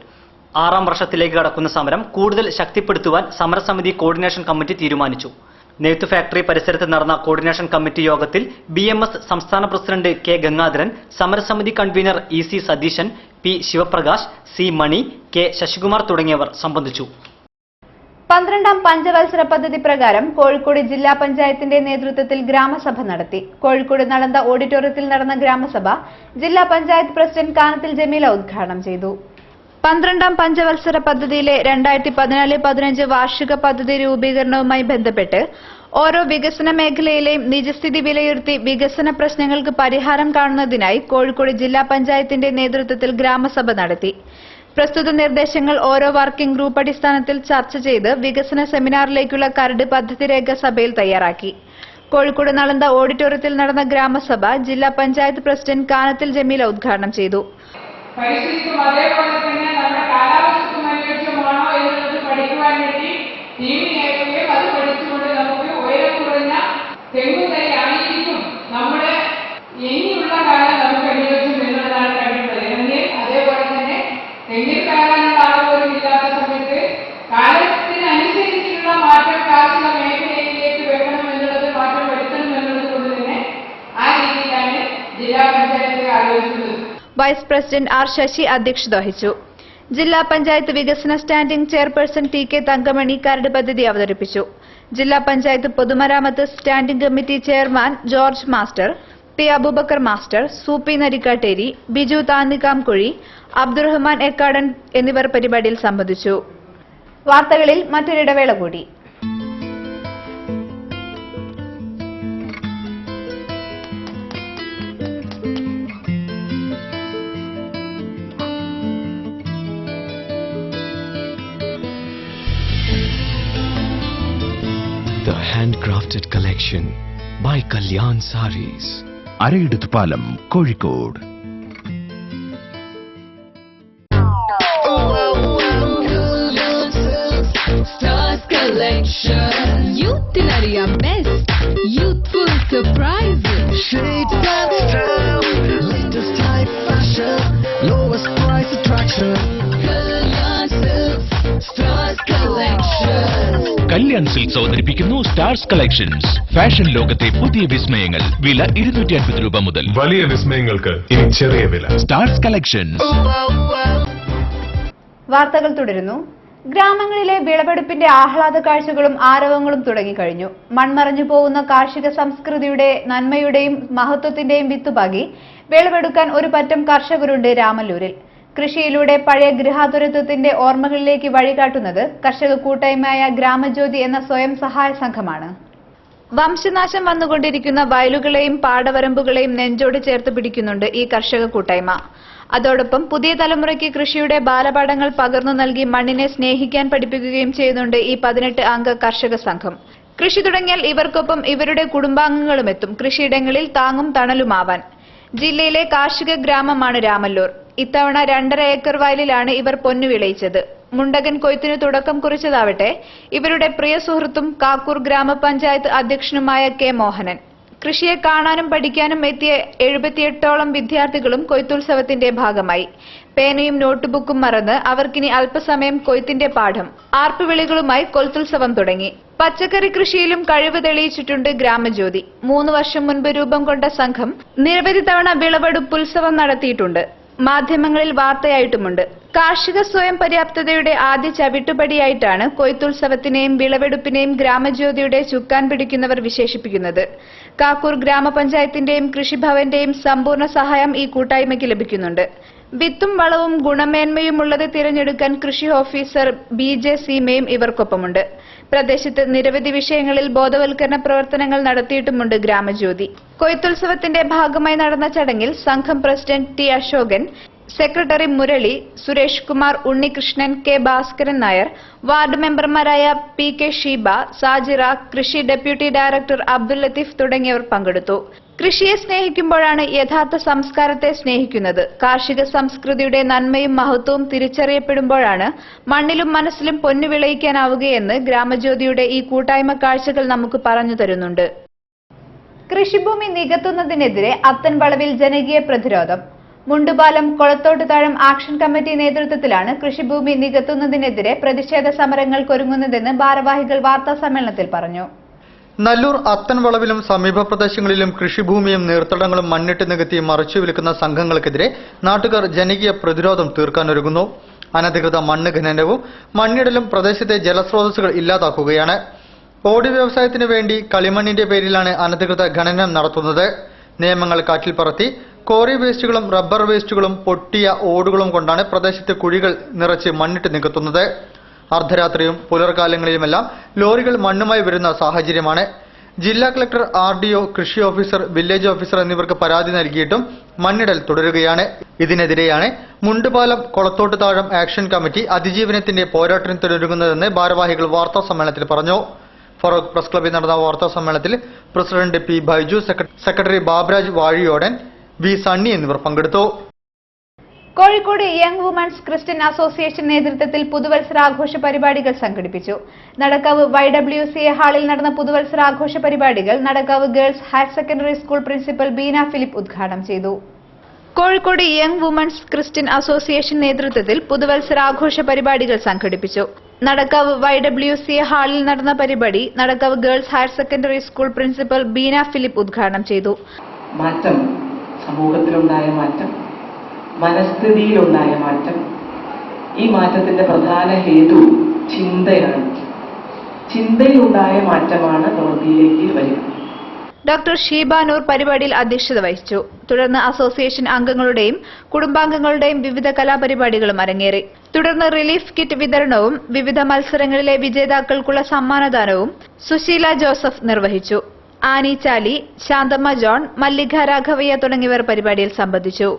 6-ാം വർഷത്തിലേക്ക് കടക്കുന്ന സമരം കൂടുതൽ ശക്തിപ്പെടുത്തുവാൻ സമരസമിതി കോർഡിനേഷൻ കമ്മിറ്റി തീരുമാനിച്ചു. നെയ്ത്ത് ഫാക്ടറി പരിസരത്ത് നടന്ന കോർഡിനേഷൻ കമ്മിറ്റി യോഗത്തിൽ BMS സംസ്ഥാന പ്രസിഡന്റ് കെ ഗംഗാധരൻ, സമരസമിതി convener EC Satheesan, P Sivaprakash, C Mani, K Sasikumar തുടങ്ങിയവർ സംബന്ധിച്ചു. 12ാം പഞ്ചവത്സര പദ്ധതി പ്രകാരം കോഴിക്കോട് ജില്ലാ പഞ്ചായത്തിന്റെ നേതൃത്വത്തിൽ ഗ്രാമസഭ നടത്തി. കോഴിക്കോട് നളന്ദ ഓഡിറ്റോറിയത്തിൽ നടന്ന ഗ്രാമസഭ ജില്ലാ പഞ്ചായത്ത് പ്രസിഡന്റ് കാനത്തിൽ ജമീല ഉദ്ഘാടനം ചെയ്തു. 12ാം പഞ്ചവത്സര പദ്ധതിയിലെ 2014-15 വാർഷിക പദ്ധതി രൂപീകരണവുമായി ബന്ധപ്പെട്ട് ഓരോ വികസന മേഖലയിലെയും നിജസ്ഥിതി വിലയിരുത്തി വികസന പ്രശ്നങ്ങൾക്ക് പരിഹാരം കാണുന്നതിനായി കോഴിക്കോട് ജില്ലാ പഞ്ചായത്തിന്റെ നേതൃത്വത്തിൽ ഗ്രാമസഭ നടത്തി. പ്രസ്തുത നിർദ്ദേശങ്ങൾ ഓരോ വർക്കിംഗ് ഗ്രൂപ്പ് അടിസ്ഥാനത്തിൽ ചർച്ച ചെയ്ത് വികസന സെമിനാറിലേക്കുള്ള കരട് പദ്ധതി രേഖ സഭയിൽ തയ്യാറാക്കി. കോഴിക്കോട് നളന്ദ ഓഡിറ്റോറിയത്തിൽ നടന്ന ഗ്രാമസഭ ജില്ലാ പഞ്ചായത്ത് പ്രസിഡന്റ് കാനത്തിൽ ജമീല ഉദ്ഘാടനം ചെയ്തു. പരിസ്ഥിതിക്കും അതേപോലെ തന്നെ നമ്മുടെ കാലാവസ്ഥയ്ക്കും അനുയോജ്യമാണോ എന്നുള്ളത് പഠിക്കുവാൻ വേണ്ടി ടീമിനെ അയക്കുകയും അത് പഠിച്ചുകൊണ്ട് നമുക്ക് ഉയരം കുറഞ്ഞ തെങ്ങുതൈ ആയിരിക്കും നമ്മുടെ ഇനിയുള്ള കാലം നമുക്ക് അനുയോജ്യം എന്നുള്ളതാണ് കഴിയുന്നത്. എന്നാൽ അതേപോലെ തന്നെ തെങ്ങിൽ കയറാനുള്ള ആളുകളും ഇല്ലാത്ത സമയത്ത് കാലത്തിനനുസരിച്ചുള്ള മാറ്റം കാർഷിക മേഖലയിലേക്ക് വെക്കണം എന്നുള്ളത്, മാറ്റം വരുത്തണം എന്നുള്ളത് കൊണ്ട് തന്നെ ആ രീതിയിലാണ് ജില്ലാ പഞ്ചായത്ത് ആലോചിക്കുന്നത്. വൈസ് പ്രസിഡന്റ് ആർ ശശി അധ്യക്ഷത വഹിച്ചു. ജില്ലാ പഞ്ചായത്ത് വികസന standing chairperson T K Thankamani കരട് പദ്ധതി അവതരിപ്പിച്ചു. ജില്ലാ പഞ്ചായത്ത് പൊതുമരാമത്ത് standing committee chairman George master, T Aboobacker master, Soopy Narikkatteri, Biju Thannikkamkuzhi, Abdurahman Ekkadan എന്നിവർ പരിപാടിയിൽ സംബന്ധിച്ചു. വാർത്തകളിൽ മറ്റൊരിടവേള കൂടി. The handcrafted collection by Kalyan Sarees. അരയിടത്ത് പാലം, Kozhikode. Stars collection. Youthinaria best. Youthful surprises. Shades and style. Latest type fashion. Lowest price attraction. Kalyan Silks. Stars collection. Kalyan silks അവതരിപ്പിക്കുന്നു stars collections. Fashion ലോകത്തെ പുതിയ വിസ്മയങ്ങൾ. വില 250 രൂപ മുതൽ. വലിയ വിസ്മയങ്ങൾക്ക് ഇനി ചെറിയ വില. Stars collections. വാർത്തകൾ തുടരുന്നു. ഗ്രാമങ്ങളിലെ വിളവെടുപ്പിന്റെ ആഹ്ലാദ കാഴ്ചകളും ആരവങ്ങളും തുടങ്ങിക്കഴിഞ്ഞു. മൺമറഞ്ഞു പോകുന്ന കാർഷിക സംസ്കൃതിയുടെ നന്മയുടെയും മഹത്വത്തിന്റെയും വിത്തുപാകി വിളവെടുക്കാൻ ഒരു പറ്റം കർഷകരുണ്ട് രാമല്ലൂരിൽ. കൃഷിയിലൂടെ പഴയ ഗൃഹാതുരത്വത്തിന്റെ ഓർമ്മകളിലേക്ക് വഴികാട്ടുന്നത് കർഷക കൂട്ടായ്മയായ ഗ്രാമജ്യോതി എന്ന സ്വയം സഹായ സംഘമാണ്. വംശനാശം വന്നുകൊണ്ടിരിക്കുന്ന വയലുകളെയും പാടവരമ്പുകളെയും നെഞ്ചോട് ചേർത്ത് പിടിക്കുന്നുണ്ട് ഈ കർഷക കൂട്ടായ്മ. അതോടൊപ്പം പുതിയ തലമുറയ്ക്ക് കൃഷിയുടെ ബാലപാഠങ്ങൾ പകർന്നു നൽകി മണ്ണിനെ സ്നേഹിക്കാൻ പഠിപ്പിക്കുകയും ചെയ്യുന്നുണ്ട് ഈ 18 അംഗ കർഷക സംഘം. കൃഷി തുടങ്ങിയാൽ ഇവർക്കൊപ്പം ഇവരുടെ കുടുംബാംഗങ്ങളും എത്തും കൃഷിയിടങ്ങളിൽ താങ്ങും തണലുമാവാൻ. ജില്ലയിലെ കാർഷിക ഗ്രാമമാണ് രാമല്ലൂർ. ഇത്തവണ 2.5 ഏക്കർ വയലിലാണ് ഇവർ പൊന്നു വിളയിച്ചത്. മുണ്ടകൻ കൊയ്ത്തിനു തുടക്കം കുറിച്ചതാവട്ടെ ഇവരുടെ പ്രിയ സുഹൃത്തും കാക്കൂർ ഗ്രാമപഞ്ചായത്ത് അധ്യക്ഷനുമായ കെ മോഹനൻ. കൃഷിയെ കാണാനും പഠിക്കാനും എത്തിയ 78ഓളം വിദ്യാർത്ഥികളും കൊയ്ത്തുത്സവത്തിന്റെ ഭാഗമായി. പേനയും നോട്ട്ബുക്കും മറന്ന് അവർക്കിനി അല്പസമയം കൊയ്ത്തിന്റെ പാഠം. ആർപ്പുവിളികളുമായി കൊയ്ത്തുത്സവം തുടങ്ങി. പച്ചക്കറി കൃഷിയിലും കഴിവ് തെളിയിച്ചിട്ടുണ്ട് ഗ്രാമജ്യോതി. 3 വർഷം മുൻപ് രൂപം കൊണ്ട സംഘം നിരവധി തവണ വിളവെടുപ്പുത്സവം നടത്തിയിട്ടുണ്ട്. മാധ്യമങ്ങളിൽ വാർത്തയായിട്ടുമുണ്ട്. കാർഷിക സ്വയം പര്യാപ്തതയുടെ ആദ്യ ചവിട്ടുപടിയായിട്ടാണ് കൊയ്ത്തുത്സവത്തിനെയും വിളവെടുപ്പിനെയും ഗ്രാമജ്യോതിയുടെ ചുക്കാൻ പിടിക്കുന്നവർ വിശേഷിപ്പിക്കുന്നത്. കാക്കൂർ ഗ്രാമപഞ്ചായത്തിന്റെയും കൃഷിഭവന്റെയും സമ്പൂർണ്ണ സഹായം ഈ കൂട്ടായ്മയ്ക്ക് ലഭിക്കുന്നുണ്ട്. വിത്തും വളവും ഗുണമേന്മയുമുള്ളത് തിരഞ്ഞെടുക്കാൻ കൃഷി ഓഫീസർ BJ സീമയും ഇവർക്കൊപ്പമുണ്ട്. പ്രദേശത്ത് നിരവധി വിഷയങ്ങളിൽ ബോധവൽക്കരണ പ്രവർത്തനങ്ങൾ നടത്തിയിട്ടുമുണ്ട് ഗ്രാമജ്യോതി. കൊയ്ത്തുത്സവത്തിന്റെ ഭാഗമായി നടന്ന ചടങ്ങിൽ സംഘം president T. Ashokan, secretary Murali, Suresh Kumar, Unnikrishnan, K. Bhaskaran Nair, ward മെമ്പർമാരായ PK ഷീബ, സാജിറ, കൃഷി ഡെപ്യൂട്ടി ഡയറക്ടർ അബ്ദുൽ ലത്തീഫ് തുടങ്ങിയവർ പങ്കെടുത്തു. കൃഷിയെ സ്നേഹിക്കുമ്പോഴാണ് യഥാർത്ഥ സംസ്കാരത്തെ സ്നേഹിക്കുന്നത്. കാർഷിക സംസ്കൃതിയുടെ നന്മയും മഹത്വവും തിരിച്ചറിയപ്പെടുമ്പോഴാണ് മണ്ണിലും മനസ്സിലും പൊന്നു വിളയിക്കാനാവുകയെന്ന് ഗ്രാമജ്യോതിയുടെ ഈ കൂട്ടായ്മ കാഴ്ചകൾ നമുക്ക് പറഞ്ഞു തരുന്നുണ്ട്. കൃഷിഭൂമി നികത്തുന്നതിനെതിരെ അത്തൻവളവിൽ ജനകീയ പ്രതിരോധം. മുണ്ടുപാലം കൊളത്തോട്ട് താഴം ആക്ഷൻ കമ്മിറ്റി നേതൃത്വത്തിലാണ് കൃഷിഭൂമി നികത്തുന്നതിനെതിരെ പ്രതിഷേധ സമരങ്ങൾക്കൊരുങ്ങുന്നതെന്ന് ഭാരവാഹികൾ വാർത്താസമ്മേളനത്തിൽ പറഞ്ഞു. നല്ലൂർ അത്തൻവളവിലും സമീപ പ്രദേശങ്ങളിലും കൃഷിഭൂമിയും നീർത്തടങ്ങളും മണ്ണിട്ട് നികത്തി മറിച്ചു വിൽക്കുന്ന സംഘങ്ങൾക്കെതിരെ നാട്ടുകാർ ജനകീയ പ്രതിരോധം തീർക്കാനൊരുങ്ങുന്നു. അനധികൃത മണ്ണ് ഖനനവും മണ്ണിടലും പ്രദേശത്തെ ജലസ്രോതസ്സുകൾ ഇല്ലാതാക്കുകയാണ്. ഓടി വ്യവസായത്തിനു വേണ്ടി കളിമണ്ണിന്റെ പേരിലാണ് അനധികൃത ഖനനം നടത്തുന്നത്. നിയമങ്ങൾ കാറ്റിൽ പറത്തി കോറി വേസ്റ്റുകളും റബ്ബർ വേസ്റ്റുകളും പൊട്ടിയ ഓടുകളും കൊണ്ടാണ് പ്രദേശത്ത് കുഴികൾ നിറച്ച് മണ്ണിട്ട് നികത്തുന്നത്. അർദ്ധരാത്രിയും പുലർകാലങ്ങളിലുമെല്ലാം ലോറികൾ മണ്ണുമായി വരുന്ന സാഹചര്യമാണ്. ജില്ലാ കളക്ടർ, RDO, കൃഷി ഓഫീസർ, വില്ലേജ് ഓഫീസർ എന്നിവർക്ക് പരാതി നൽകിയിട്ടും മണ്ണിടൽ തുടരുകയാണ്. ഇതിനെതിരെയാണ് മുണ്ടുപാലം കൊളത്തോട്ട് താഴം ആക്ഷൻ കമ്മിറ്റി അതിജീവനത്തിന്റെ പോരാട്ടത്തിനൊരുങ്ങുന്നതെന്ന് ഭാരവാഹികൾ വാർത്താ സമ്മേളനത്തിൽ പറഞ്ഞു. ഫറോക്ക് പ്രസ് ക്ലബ്ബിൽ നടന്ന വാർത്താ സമ്മേളനത്തിൽ president P. Baiju, secretary Babaraj Vazhiyodan, V. Sunny എന്നിവർ പങ്കെടുത്തു. Kozhikode young women's Christian association നേതൃത്വത്തിൽ പുതുവത്സരാഘോഷ പരിപാടികൾ സംഘടിപ്പിച്ചു. നടക്കാവ് YWCA ഹാളിൽ നടന്ന പുതുവത്സരാഘോഷ പരിപാടികൾ Nadakkavu girls higher secondary school principal Beena Philip ഉദ്ഘാടനം ചെയ്തു. Kozhikode young women's Christian association നേതൃത്വത്തിൽ പുതുവത്സരാഘോഷ പരിപാടികൾ സംഘടിപ്പിച്ചു. നടക്കാവ് YWCA ഹാളിൽ നടന്ന പരിപാടി Nadakkavu girls higher secondary school principal Beena Philip ഉദ്ഘാടനം ചെയ്തു. മാറ്റം, സമൂഹത്തിലുണ്ടായ മാറ്റം, മനസ്ഥിതിയിലുണ്ടായ മാറ്റം, ഈ മാറ്റത്തിന്റെ പ്രധാന ഹേതു ചിന്തയാണ്. ചിന്തയിലുണ്ടായ മാറ്റമാണ് പ്രവൃത്തിയിലേക്ക് വരിക. ഡോക്ടർ ഷീബാനൂർ പരിപാടിയിൽ അധ്യക്ഷത വഹിച്ചു. തുടർന്ന് അസോസിയേഷൻ അംഗങ്ങളുടെയും കുടുംബാംഗങ്ങളുടെയും വിവിധ കലാപരിപാടികളും അരങ്ങേറി. തുടർന്ന് റിലീഫ് കിറ്റ് വിതരണവും വിവിധ മത്സരങ്ങളിലെ വിജേതാക്കൾക്കുള്ള സമ്മാനദാനവും സുശീല ജോസഫ് നിർവഹിച്ചു. ആനി ചാലി, ശാന്തമ്മ ജോൺ, മല്ലിക രാഘവയ്യ തുടങ്ങിയവർ പരിപാടിയിൽ സംബന്ധിച്ചു.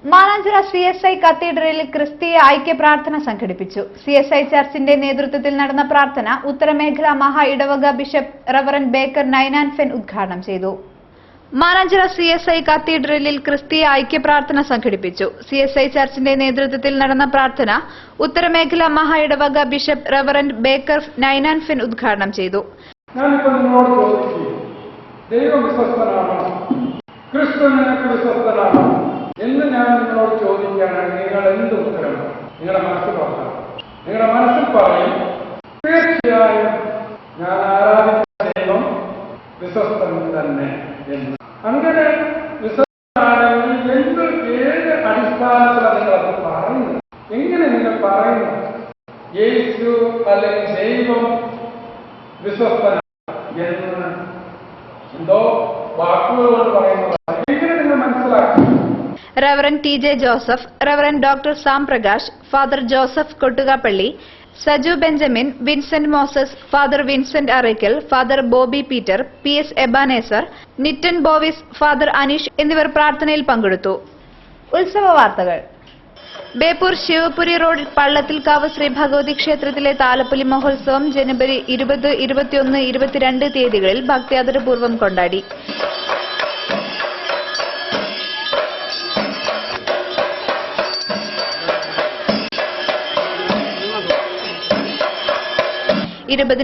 മാനാഞ്ചിറ CSI കത്തീഡ്രലിൽ ക്രിസ്തീയ ഐക്യ പ്രാർത്ഥന സംഘടിപ്പിച്ചു. CSI ചർച്ചിന്റെ നേതൃത്വത്തിൽ നടന്ന പ്രാർത്ഥന ഉത്തരമേഖല മഹാ ഇടവക ബിഷപ്പ് റവറന്റ് ബേക്കർ നൈനാൻ ഫെൻ ഉദ്ഘാടനം ചെയ്തു. മാനാഞ്ചിറ CSI കത്തീഡ്രലിൽ ക്രിസ്തീയ ഐക്യ പ്രാർത്ഥന സംഘടിപ്പിച്ചു. CSI ചർച്ചിന്റെ നേതൃത്വത്തിൽ നടന്ന പ്രാർത്ഥന ഉത്തരമേഖല മഹാ ഇടവക ബിഷപ്പ് റവറന്റ് ബേക്കർ നൈനാൻ ഫെൻ ഉദ്ഘാടനം ചെയ്തു. എന്ന് ഞാൻ നിങ്ങളോട് ചോദിക്കുകയാണ്, നിങ്ങൾ എന്ത് ഉത്തരം നിങ്ങളുടെ മനസ്സിൽ നോക്കണം? നിങ്ങളുടെ മനസ്സിൽ പറയും, തീർച്ചയായും ഞാൻ ആരാധിക്കുന്ന ദൈവം വിശ്വസ്തൻ തന്നെ എന്ന്. അങ്ങനെ വിശ്വസ്തനാണെങ്കിൽ ഏത് അടിസ്ഥാനത്തിലാണ് നിങ്ങളത് പറയുന്നത്? എങ്ങനെ നിങ്ങൾ പറയുന്നു യേശു അല്ലെങ്കിൽ ദൈവം വിശ്വസ്തനാണ് എന്ന് എന്തോ വാക്കുകൾ കൊണ്ട് പറയുന്നതാണ്? എങ്ങനെ നിങ്ങൾ മനസ്സിലാക്കി? Reverend TJ Joseph, reverend doctor Sam Prakash, father Joseph Kottukappally, Saju Benjamin, Vincent Moses, father Vincent Arackal, father Bobby Peter, PS Ebenezer, Nitten Bovis, father Aneesh എന്നിവർ പ്രാർത്ഥനയിൽ പങ്കെടുത്തു. ഉത്സവ വാർത്തകൾ. ബേപ്പൂർ ശിവപുരി റോഡ് പള്ളത്തിൽക്കാവ് ശ്രീ ഭഗവതി ക്ഷേത്രത്തിലെ താലപ്പൊലി മഹോത്സവം ജനുവരി 20, 21, 22 തീയതികളിൽ ഭക്ത്യാദരപൂർവ്വം കൊണ്ടാടി.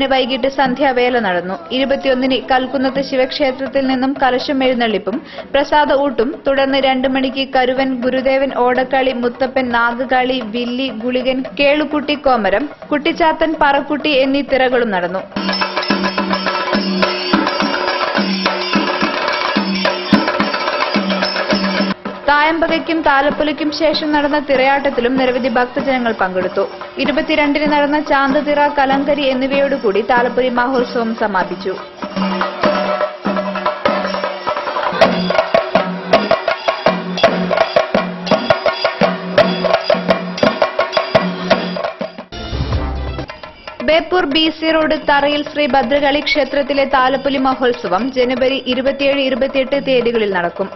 ന് വൈകിട്ട് സന്ധ്യാവേല നടന്നു. 21 കൽക്കുന്നത്ത് ശിവക്ഷേത്രത്തിൽ നിന്നും കലശം എഴുന്നള്ളിപ്പും പ്രസാദ ഊട്ടും, തുടർന്ന് 2 മണിക്ക് കരുവൻ, ഗുരുദേവൻ, ഓടക്കളി, മുത്തപ്പൻ, നാഗകാളി, വില്ലി, ഗുളികൻ, കേളുക്കുട്ടി, കോമരം, കുട്ടിച്ചാത്തൻ, പറക്കുട്ടി എന്നീ തിറകളും നടന്നു. തായമ്പകയ്ക്കും താലപ്പൊലിക്കും ശേഷം നടന്ന തിറയാട്ടത്തിലും നിരവധി ഭക്തജനങ്ങൾ പങ്കെടുത്തു. 22 നടന്ന ചാന്തുതിറ, കലങ്കരി എന്നിവയോടുകൂടി താലപ്പൊലി മഹോത്സവം സമാപിച്ചു. ബേപ്പൂർ BC റോഡ് തറയിൽ ശ്രീ ഭദ്രകാളി ക്ഷേത്രത്തിലെ താലപ്പൊലി മഹോത്സവം ജനുവരി 27, 28 തീയതികളിൽ നടക്കും.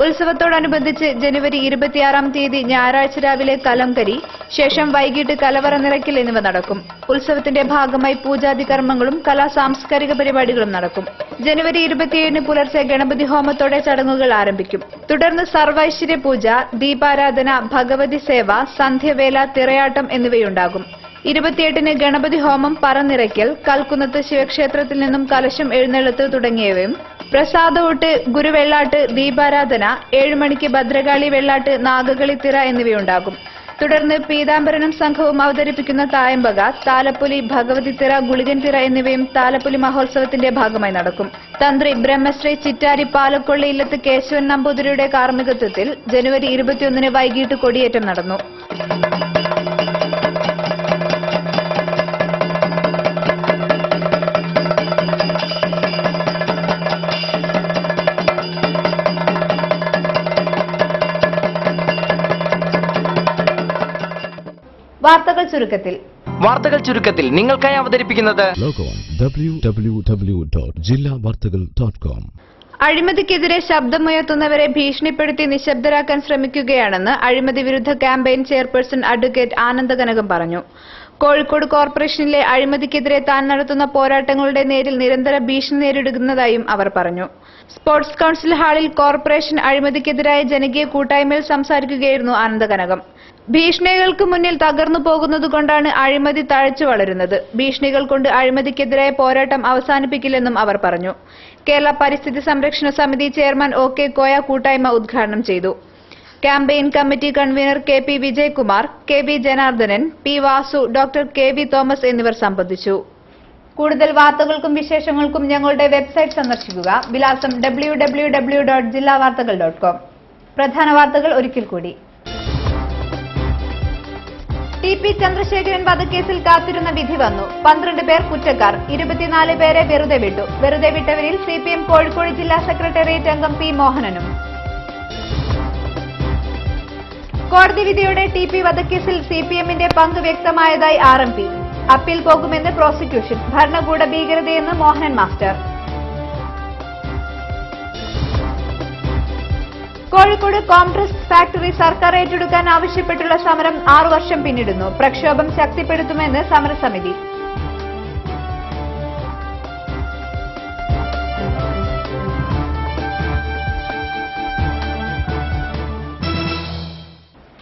ഉത്സവത്തോടനുബന്ധിച്ച് ജനുവരി 26 തീയതി ഞായറാഴ്ച രാവിലെ കലംകരി, ശേഷം വൈകിട്ട് കലവറ നിറയ്ക്കൽ എന്നിവ നടക്കും. ഉത്സവത്തിന്റെ ഭാഗമായി പൂജാതി കർമ്മങ്ങളും സാംസ്കാരിക പരിപാടികളും നടക്കും. ജനുവരി 27 പുലർച്ചെ ഗണപതി ഹോമത്തോടെ ചടങ്ങുകൾ ആരംഭിക്കും. തുടർന്ന് സർവൈശ്വര്യ പൂജ, ദീപാരാധന, ഭഗവതി സേവ, സന്ധ്യവേല, തിറയാട്ടം എന്നിവയുണ്ടാകും. 28 ഗണപതി ഹോമം, പറനിറയ്ക്കൽ, കൽക്കുന്നത്ത് ശിവക്ഷേത്രത്തിൽ നിന്നും കലശം എഴുന്നള്ളത്ത് തുടങ്ങിയവയും, പ്രസാദഊട്ട്, ഗുരുവെള്ളാട്ട്, ദീപാരാധന, 7 മണിക്ക് ഭദ്രകാളി വെള്ളാട്ട്, നാഗകളി തിറ എന്നിവയുണ്ടാകും. തുടർന്ന് പീതാംബരനും സംഘവും അവതരിപ്പിക്കുന്ന തായമ്പക, താലപ്പൊലി, ഭഗവതി തിറ, ഗുളികൻ തിറ എന്നിവയും താലപ്പൊലി മഹോത്സവത്തിന്റെ ഭാഗമായി നടക്കും. തന്ത്രി ബ്രഹ്മശ്രീ ചിറ്റാരി പാലക്കൊള്ളി ഇല്ലത്ത് കേശവൻ നമ്പൂതിരിയുടെ കാർമ്മികത്വത്തിൽ ജനുവരി 21 വൈകിട്ട് കൊടിയേറ്റം നടന്നു. വാർത്തകൾ ചുരുക്കത്തിൽ നിങ്ങൾക്കായി അവതരിപ്പിക്കുന്നത് www.jillavartagal.com. അഴിമതിക്കെതിരെ ശബ്ദമുയർത്തുന്നവരെ ഭീഷണിപ്പെടുത്തി നിശബ്ദരാക്കാൻ ശ്രമിക്കുകയാണെന്ന് അഴിമതി വിരുദ്ധ ക്യാമ്പയിൻ ചെയർപേഴ്സൺ അഡ്വക്കേറ്റ് ആനന്ദകനകം പറഞ്ഞു. കോഴിക്കോട് കോർപ്പറേഷനിലെ അഴിമതിക്കെതിരെ താൻ നടത്തുന്ന പോരാട്ടങ്ങളുടെ നേരിൽ നിരന്തര ഭീഷണി നേരിടുന്നതായും അവർ പറഞ്ഞു. സ്പോർട്സ് കൌൺസിൽ ഹാളിൽ കോർപ്പറേഷൻ അഴിമതിക്കെതിരായ ജനകീയ കൂട്ടായ്മയിൽ സംസാരിക്കുകയായിരുന്നു ആനന്ദകനകം. ഭീഷണികൾക്ക് മുന്നിൽ തകർന്നു പോകുന്നതുകൊണ്ടാണ് അഴിമതി തഴച്ചു വളരുന്നത്. ഭീഷണികൾ കൊണ്ട് അഴിമതിക്കെതിരായ പോരാട്ടം അവസാനിപ്പിക്കില്ലെന്നും അവർ പറഞ്ഞു. കേരള പരിസ്ഥിതി സംരക്ഷണ സമിതി ചെയർമാൻ OK കോയ കൂട്ടായ്മ ഉദ്ഘാടനം ചെയ്തു. Campaign committee convener KP Vijayakumar, KV Janardhanan, P Vasu, doctor KV Thomas എന്നിവർ സംബന്ധിച്ചു. കൂടുതൽ വാർത്തകൾക്കും വിശേഷങ്ങൾക്കും ഞങ്ങളുടെ വെബ്സൈറ്റ് സന്ദർശിക്കുക. വിലാസം www.jillavartagal.com. പ്രധാന വാർത്തകൾ ഒരിക്കൽ കൂടി. TP ചന്ദ്രശേഖരൻ വധക്കേസിൽ കാത്തിരുന്ന വിധി വന്നു. 12 പേർ കുറ്റക്കാർ, 24 പേരെ വെറുതെ വിട്ടു. വെറുതെ വിട്ടവരിൽ CPM കോഴിക്കോട് ജില്ലാ സെക്രട്ടേറിയറ്റ് അംഗം P മോഹനനും. കോടതി വിധിയോടെ TP വധക്കേസിൽ CPMന്റെ പങ്ക് വ്യക്തമായതായി RMP. അപ്പീൽ പോകുമെന്ന് പ്രോസിക്യൂഷൻ. ഭരണകൂട ഭീകരതയെന്ന് മോഹനൻ മാസ്റ്റർ. കോഴിക്കോട് കോംപ്രസ് ഫാക്ടറി സർക്കാർ ഏറ്റെടുക്കാൻ ആവശ്യപ്പെട്ടുള്ള സമരം 6 വർഷം പിന്നിടുന്നു. പ്രക്ഷോഭം ശക്തിപ്പെടുത്തുമെന്ന് സമരസമിതി.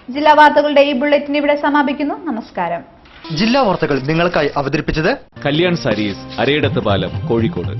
ജില്ലാ വാർത്തകളുടെ ഈ ബുള്ളറ്റിൻ ഇവിടെ സമാപിക്കുന്നു. നമസ്കാരം. ജില്ലാ വാർത്തകൾ നിങ്ങൾക്കായി അവതരിപ്പിച്ചത് കല്യാൺ സാരീസ്, അരയിടത്ത് പാലം, കോഴിക്കോട്.